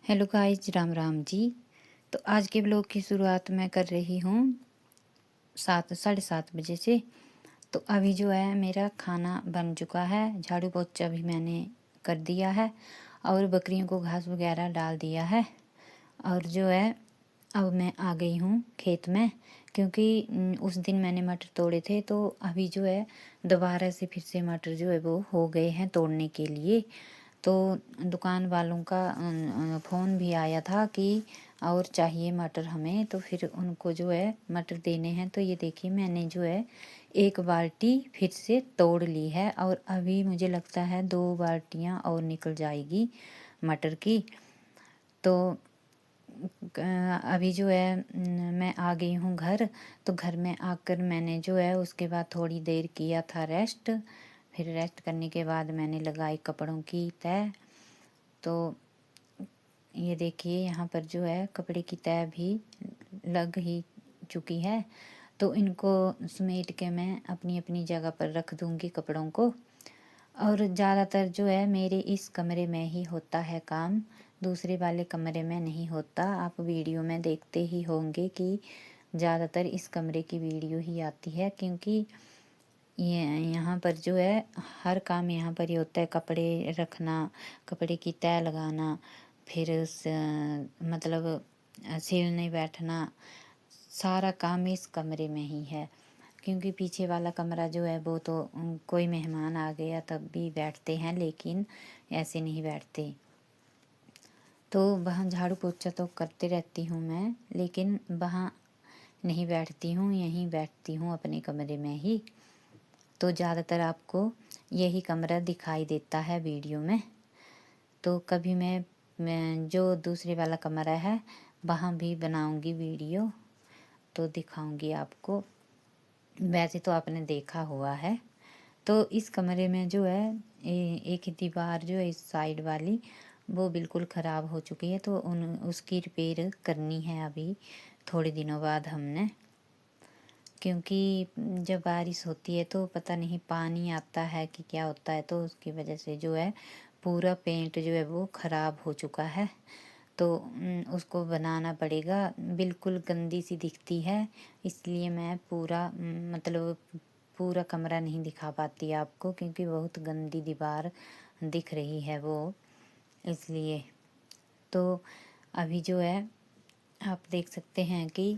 Hello guys, Ram Ram ji. तो आज के ब्लॉग की शुरुआत मैं कर रही हूँ 7 साढ़े 7 बजे से। तो अभी जो है मेरा खाना बन चुका है, झाड़ू पोछा भी मैंने कर दिया है और बकरियों को घास वगैरह डाल दिया है। और जो है अब मैं आ गई हूँ खेत में, क्योंकि उस दिन मैंने मटर तोड़े थे, तो अभी जो है दोबारा से फिर से मटर जो है वो हो गए हैं तोड़ने के लिए। तो दुकान वालों का फ़ोन भी आया था कि और चाहिए मटर हमें, तो फिर उनको जो है मटर देने हैं। तो ये देखिए मैंने जो है एक बाल्टी फिर से तोड़ ली है और अभी मुझे लगता है 2 बाल्टियाँ और निकल जाएगी मटर की। तो अभी जो है मैं आ गई हूँ घर। तो घर में आकर मैंने जो है उसके बाद थोड़ी देर किया था रेस्ट। फिर रेस्ट करने के बाद मैंने लगाई कपड़ों की तह। तो ये देखिए यहाँ पर जो है कपड़े की तह भी लग ही चुकी है। तो इनको समेट के मैं अपनी अपनी जगह पर रख दूँगी कपड़ों को। और ज़्यादातर जो है मेरे इस कमरे में ही होता है काम, दूसरे वाले कमरे में नहीं होता। आप वीडियो में देखते ही होंगे कि ज़्यादातर इस कमरे की वीडियो ही आती है, क्योंकि ये यहाँ पर जो है हर काम यहाँ पर ही होता है। कपड़े रखना, कपड़े की तह लगाना, फिर मतलब सिलने बैठना, सारा काम इस कमरे में ही है। क्योंकि पीछे वाला कमरा जो है वो तो कोई मेहमान आ गया तब भी बैठते हैं, लेकिन ऐसे नहीं बैठते। तो वहाँ झाड़ू पोछा तो करते रहती हूँ मैं, लेकिन वहाँ नहीं बैठती हूँ, यहीं बैठती हूँ अपने कमरे में ही। तो ज़्यादातर आपको यही कमरा दिखाई देता है वीडियो में। तो कभी मैं जो दूसरे वाला कमरा है वहाँ भी बनाऊँगी वीडियो, तो दिखाऊँगी आपको। वैसे तो आपने देखा हुआ है। तो इस कमरे में जो है एक दीवार जो है इस साइड वाली वो बिल्कुल ख़राब हो चुकी है, तो उसकी रिपेयर करनी है अभी थोड़े दिनों बाद हमने। क्योंकि जब बारिश होती है तो पता नहीं पानी आता है कि क्या होता है, तो उसकी वजह से जो है पूरा पेंट जो है वो ख़राब हो चुका है। तो उसको बनाना पड़ेगा। बिल्कुल गंदी सी दिखती है, इसलिए मैं पूरा मतलब पूरा कमरा नहीं दिखा पाती आपको, क्योंकि बहुत गंदी दीवार दिख रही है वो, इसलिए। तो अभी जो है आप देख सकते हैं कि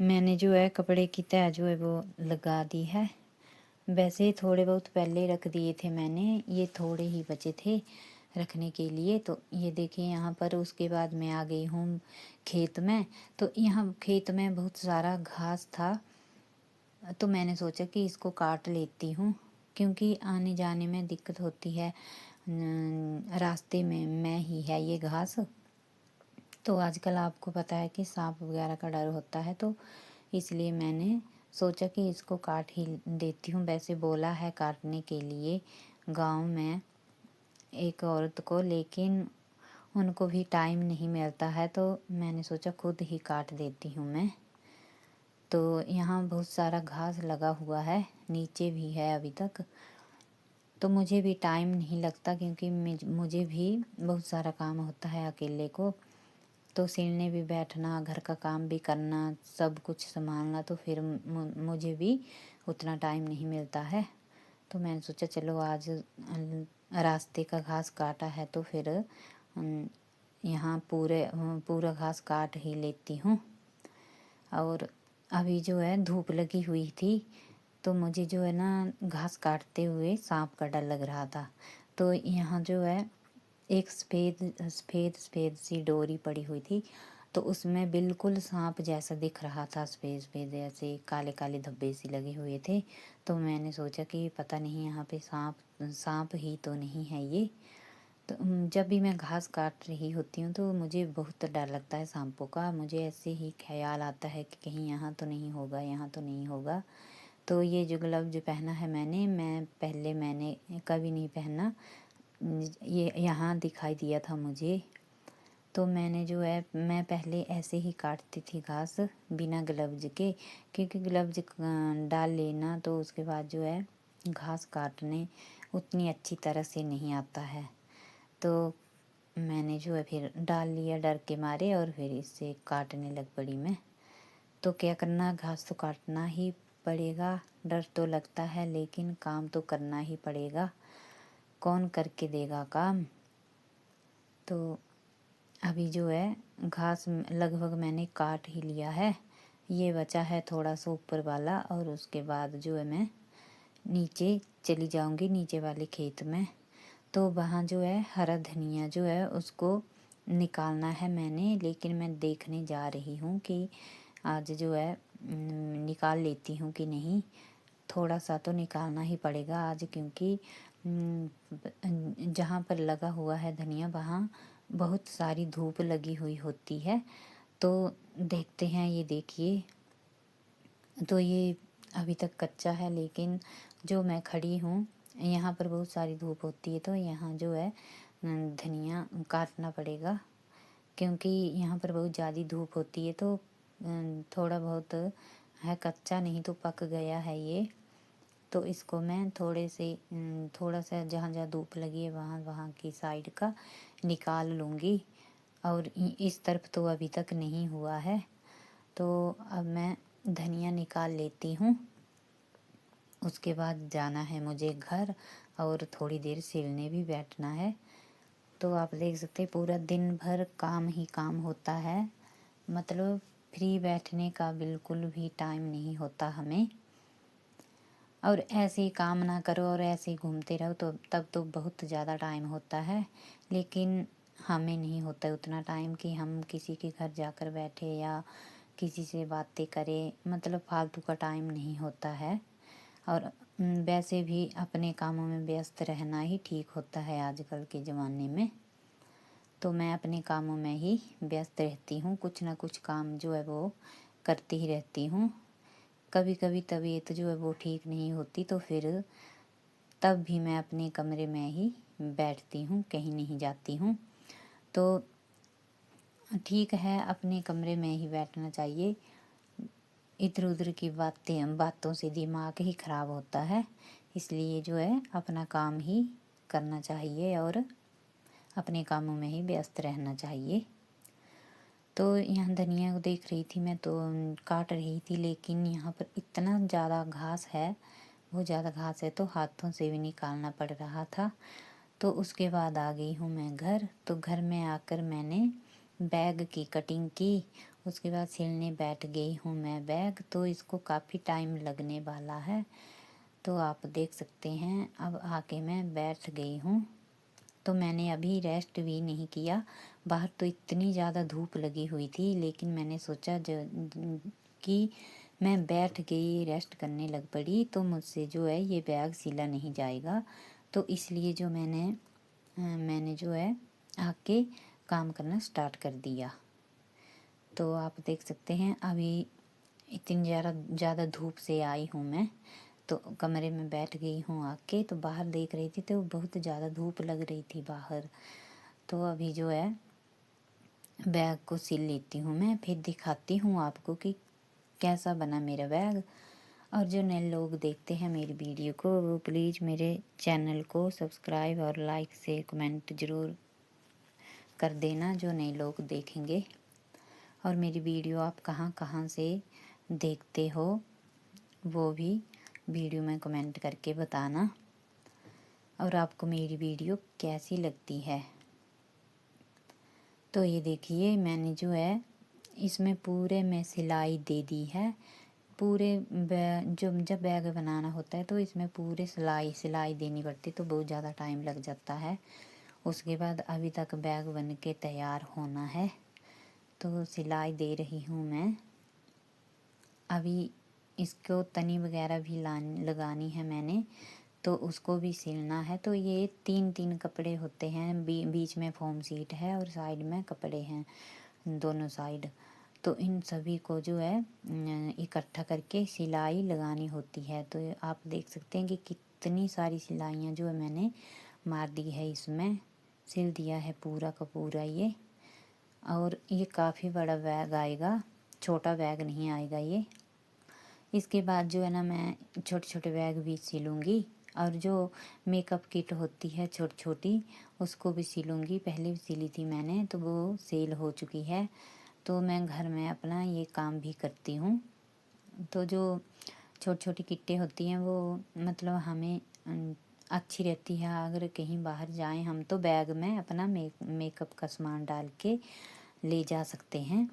मैंने जो है कपड़े की तह जो है वो लगा दी है। वैसे थोड़े बहुत पहले रख दिए थे मैंने, ये थोड़े ही बचे थे रखने के लिए। तो ये देखिए यहाँ पर उसके बाद मैं आ गई हूँ खेत में। तो यहाँ खेत में बहुत सारा घास था, तो मैंने सोचा कि इसको काट लेती हूँ, क्योंकि आने जाने में दिक्कत होती है। रास्ते में ही है ये घास। तो आजकल आपको पता है कि सांप वगैरह का डर होता है, तो इसलिए मैंने सोचा कि इसको काट ही देती हूँ। वैसे बोला है काटने के लिए गांव में एक औरत को, लेकिन उनको भी टाइम नहीं मिलता है, तो मैंने सोचा खुद ही काट देती हूँ मैं। तो यहाँ बहुत सारा घास लगा हुआ है, नीचे भी है अभी तक। तो मुझे भी टाइम नहीं लगता, क्योंकि मुझे भी बहुत सारा काम होता है अकेले को। तो सिलने भी बैठना, घर का काम भी करना, सब कुछ संभालना, तो फिर मुझे भी उतना टाइम नहीं मिलता है। तो मैंने सोचा चलो आज रास्ते का घास काटा है तो फिर यहाँ पूरा घास काट ही लेती हूँ। और अभी जो है धूप लगी हुई थी, तो मुझे जो है ना घास काटते हुए सांप का डर लग रहा था। तो यहाँ जो है एक सफ़ेद सफ़ेद सफ़ेद सी डोरी पड़ी हुई थी, तो उसमें बिल्कुल सांप जैसा दिख रहा था, सफ़ेद सफ़ेद ऐसे काले काले धब्बे से लगे हुए थे। तो मैंने सोचा कि पता नहीं यहाँ पे सांप सांप ही तो नहीं है ये। तो जब भी मैं घास काट रही होती हूँ तो मुझे बहुत डर लगता है सांपों का। मुझे ऐसे ही ख्याल आता है कि कहीं यहाँ तो नहीं होगा, यहाँ तो नहीं होगा। तो ये जो ग्लव जो पहना है मैंने कभी नहीं पहना, ये यहाँ दिखाई दिया था मुझे। तो मैंने जो है मैं पहले ऐसे ही काटती थी घास बिना ग्लव्ज के, क्योंकि ग्लव्ज डाल लेना तो उसके बाद जो है घास काटने उतनी अच्छी तरह से नहीं आता है। तो मैंने जो है फिर डाल लिया डर के मारे, और फिर इससे काटने लग पड़ी मैं। तो क्या करना, घास तो काटना ही पड़ेगा। डर तो लगता है लेकिन काम तो करना ही पड़ेगा, कौन करके देगा काम। तो अभी जो है घास लगभग मैंने काट ही लिया है, ये बचा है थोड़ा सा ऊपर वाला, और उसके बाद जो है मैं नीचे चली जाऊंगी, नीचे वाले खेत में। तो वहाँ जो है हरा धनिया जो है उसको निकालना है मैंने, लेकिन मैं देखने जा रही हूँ कि आज जो है निकाल लेती हूँ कि नहीं। थोड़ा सा तो निकालना ही पड़ेगा आज, क्योंकि जहाँ पर लगा हुआ है धनिया वहाँ बहुत सारी धूप लगी हुई होती है। तो देखते हैं, ये देखिए, तो ये अभी तक कच्चा है, लेकिन जो मैं खड़ी हूँ यहाँ पर बहुत सारी धूप होती है, तो यहाँ जो है धनिया काटना पड़ेगा, क्योंकि यहाँ पर बहुत ज़्यादा धूप होती है। तो थोड़ा बहुत है कच्चा, नहीं तो पक गया है ये। तो इसको मैं थोड़ा सा जहाँ जहाँ धूप लगी है वहाँ वहाँ की साइड का निकाल लूँगी, और इस तरफ तो अभी तक नहीं हुआ है। तो अब मैं धनिया निकाल लेती हूँ, उसके बाद जाना है मुझे घर, और थोड़ी देर सिलने भी बैठना है। तो आप देख सकते हैं पूरा दिन भर काम ही काम होता है, मतलब फ्री बैठने का बिल्कुल भी टाइम नहीं होता हमें। और ऐसे ही काम ना करो और ऐसे ही घूमते रहो तो तब तो बहुत ज़्यादा टाइम होता है, लेकिन हमें नहीं होता उतना टाइम कि हम किसी के घर जाकर बैठे या किसी से बातें करें, मतलब फालतू का टाइम नहीं होता है। और वैसे भी अपने कामों में व्यस्त रहना ही ठीक होता है आजकल के ज़माने में। तो मैं अपने कामों में ही व्यस्त रहती हूँ, कुछ ना कुछ काम जो है वो करती ही रहती हूँ। कभी कभी तबीयत जो है वो ठीक नहीं होती, तो फिर तब भी मैं अपने कमरे में ही बैठती हूँ, कहीं नहीं जाती हूँ। तो ठीक है, अपने कमरे में ही बैठना चाहिए, इधर उधर की बातों से दिमाग ही ख़राब होता है। इसलिए जो है अपना काम ही करना चाहिए और अपने कामों में ही व्यस्त रहना चाहिए। तो यहाँ धनिया को देख रही थी मैं, तो काट रही थी, लेकिन यहाँ पर इतना ज़्यादा घास है, बहुत ज़्यादा घास है, तो हाथों से भी निकालना पड़ रहा था। तो उसके बाद आ गई हूँ मैं घर। तो घर में आकर मैंने बैग की कटिंग की, उसके बाद सिलने बैठ गई हूँ मैं बैग। तो इसको काफ़ी टाइम लगने वाला है, तो आप देख सकते हैं। अब आके मैं बैठ गई हूँ, तो मैंने अभी रेस्ट भी नहीं किया। बाहर तो इतनी ज़्यादा धूप लगी हुई थी, लेकिन मैंने सोचा कि मैं बैठ गई, रेस्ट करने लग पड़ी, तो मुझसे जो है ये बैग सिला नहीं जाएगा। तो इसलिए जो मैंने जो है आके काम करना स्टार्ट कर दिया। तो आप देख सकते हैं अभी इतनी ज़्यादा धूप से आई हूँ मैं, तो कमरे में बैठ गई हूँ आके। तो बाहर देख रही थी तो बहुत ज़्यादा धूप लग रही थी बाहर। तो अभी जो है बैग को सिल लेती हूँ मैं, फिर दिखाती हूँ आपको कि कैसा बना मेरा बैग। और जो नए लोग देखते हैं मेरी वीडियो को, वो प्लीज़ मेरे चैनल को सब्सक्राइब और लाइक से कमेंट ज़रूर कर देना, जो नए लोग देखेंगे। और मेरी वीडियो आप कहाँ कहाँ से देखते हो वो भी वीडियो में कमेंट करके बताना, और आपको मेरी वीडियो कैसी लगती है। तो ये देखिए मैंने जो है इसमें पूरे में सिलाई दे दी है। पूरे जब बैग बनाना होता है तो इसमें पूरे सिलाई देनी पड़ती, तो बहुत ज़्यादा टाइम लग जाता है। उसके बाद अभी तक बैग बन के तैयार होना है, तो सिलाई दे रही हूँ मैं। अभी इसको तनी वगैरह भी लगानी है मैंने, तो उसको भी सिलना है। तो ये 3-3 कपड़े होते हैं, बीच में फोम सीट है और साइड में कपड़े हैं दोनों साइड। तो इन सभी को जो है इकट्ठा करके सिलाई लगानी होती है। तो आप देख सकते हैं कि कितनी सारी सिलाइयाँ जो है मैंने मार दी है, इसमें सिल दिया है पूरा का पूरा ये। और ये काफ़ी बड़ा बैग आएगा, छोटा बैग नहीं आएगा ये। इसके बाद जो है ना मैं छोटे छोटे बैग भी सिलूँगी, और जो मेकअप किट होती है छोटी छोटी, उसको भी सिलूँगी। पहले भी सिली थी मैंने, तो वो सेल हो चुकी है। तो मैं घर में अपना ये काम भी करती हूँ। तो जो छोटी छोटी किट्टें होती हैं वो मतलब हमें अच्छी रहती है। अगर कहीं बाहर जाएं हम तो बैग में अपना मेकअप का सामान डाल के ले जा सकते हैं।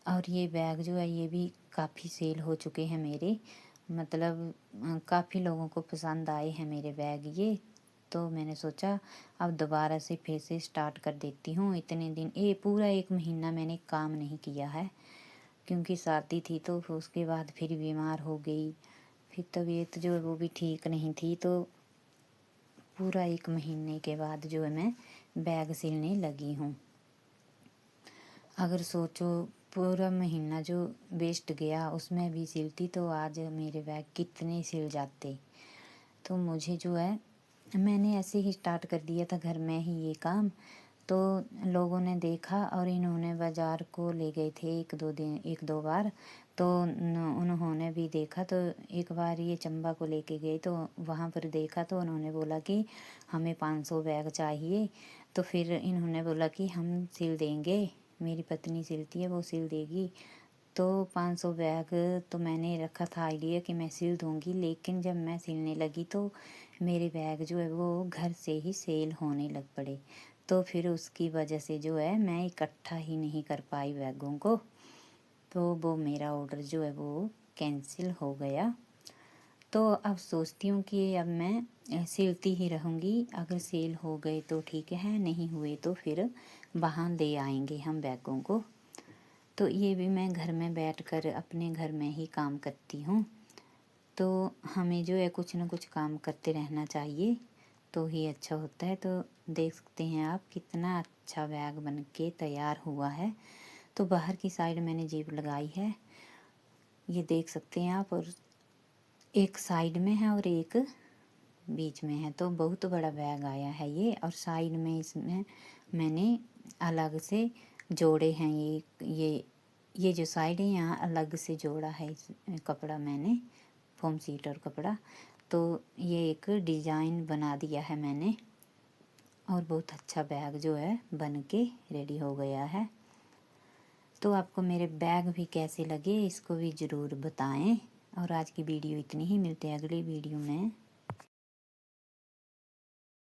और ये बैग जो है ये भी काफ़ी सेल हो चुके हैं मेरे, मतलब काफ़ी लोगों को पसंद आए हैं मेरे बैग ये। तो मैंने सोचा अब दोबारा से फिर से स्टार्ट कर देती हूँ। इतने दिन पूरा 1 महीना मैंने काम नहीं किया है, क्योंकि सर्दी थी तो उसके बाद फिर बीमार हो गई। फिर तबीयत जो है वो भी ठीक नहीं थी। तो पूरा 1 महीने के बाद जो है मैं बैग सिलने लगी हूँ। अगर सोचो पूरा महीना जो वेस्ट गया उसमें भी सिलती तो आज मेरे बैग कितने सिल जाते। तो मुझे जो है मैंने ऐसे ही स्टार्ट कर दिया था घर में ही ये काम। तो लोगों ने देखा और इन्होंने बाज़ार को ले गए थे 1-2 बार। तो उन्होंने भी देखा। तो एक बार ये चंबा को लेके गए तो वहाँ पर देखा तो उन्होंने बोला कि हमें 500 बैग चाहिए। तो फिर इन्होंने बोला कि हम सिल देंगे, मेरी पत्नी सिलती है वो सिल देगी। तो 500 बैग तो मैंने रखा था आइडिया कि मैं सिल दूँगी, लेकिन जब मैं सिलने लगी तो मेरे बैग जो है वो घर से ही सेल होने लग पड़े। तो फिर उसकी वजह से जो है मैं इकट्ठा ही नहीं कर पाई बैगों को। तो वो मेरा ऑर्डर जो है वो कैंसिल हो गया। तो अब सोचती हूँ कि अब मैं सिलती ही रहूँगी। अगर सेल हो गए तो ठीक है, नहीं हुए तो फिर वहाँ ले आएंगे हम बैगों को। तो ये भी मैं घर में बैठकर अपने घर में ही काम करती हूँ। तो हमें जो है कुछ ना कुछ काम करते रहना चाहिए, तो ही अच्छा होता है। तो देख सकते हैं आप कितना अच्छा बैग बन के तैयार हुआ है। तो बाहर की साइड मैंने जेब लगाई है, ये देख सकते हैं आप। और एक साइड में है और एक बीच में है। तो बहुत बड़ा बैग आया है ये। और साइड में इसमें मैंने अलग से जोड़े हैं ये जो साइड है यहाँ अलग से जोड़ा है इस कपड़ा मैंने, फोम सीटर कपड़ा। तो ये एक डिज़ाइन बना दिया है मैंने और बहुत अच्छा बैग जो है बन के रेडी हो गया है। तो आपको मेरे बैग भी कैसे लगे इसको भी ज़रूर बताएं। और आज की वीडियो इतनी ही, मिलते हैं अगली वीडियो में।